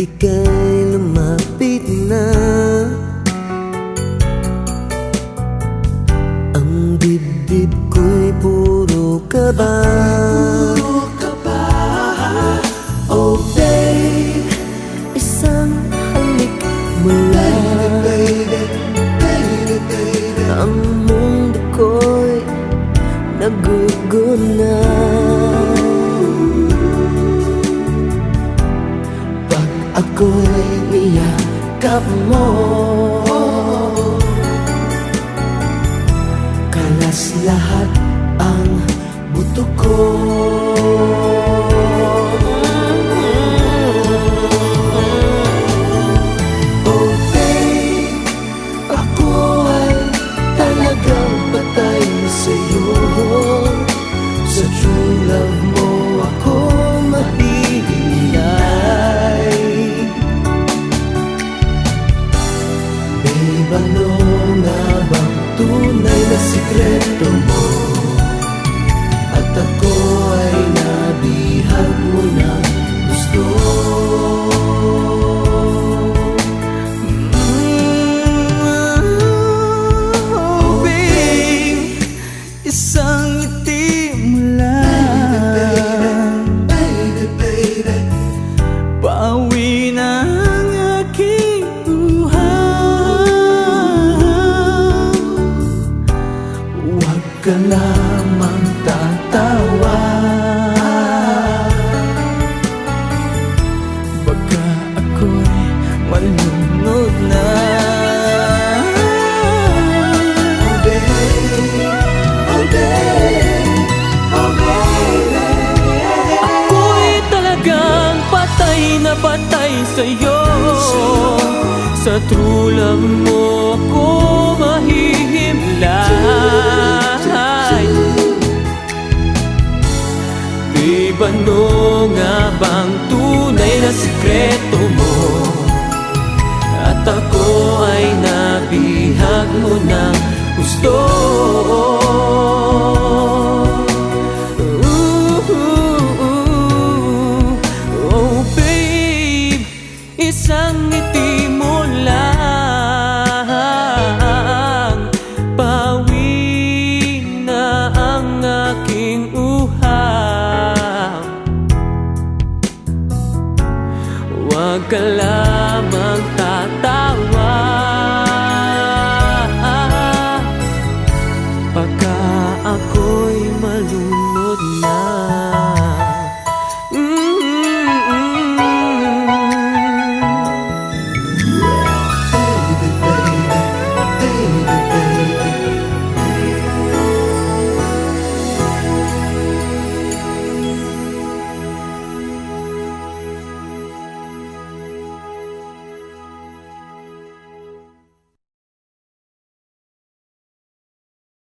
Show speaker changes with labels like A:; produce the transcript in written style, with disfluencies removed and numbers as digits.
A: ika'y lumapit na. Ang dibdib ko'y puro kaba. Oh babe, isang halik mo lang. Ang mundo ko'y naguguna. Pag ako'y niyakap mo, kalas lahat ang buto ko. Oh babe, ako ay talagang patay sa'yo. Sa true love mo ako mahihilay. Babe, ano nga bang tunay na sikreto mo? At ako ay nabihag mo ng gusto. Oh babe, isang ngiti mo lang, pauwi na ang aking buhay. Huwag ka lamang tatawa, baka ako'y malunod na. Oh babe, oh babe, oh baby, ako'y talagang patay na patay sa'yo. Sa true love mo ako mahihimlay. Babe, ano nga bang tunay na sikreto mo? At ako ay nabihag mo ng gusto. Oh babe, isang ngiti mo lang, pawi na ang aking uhaw. Huwag ka lang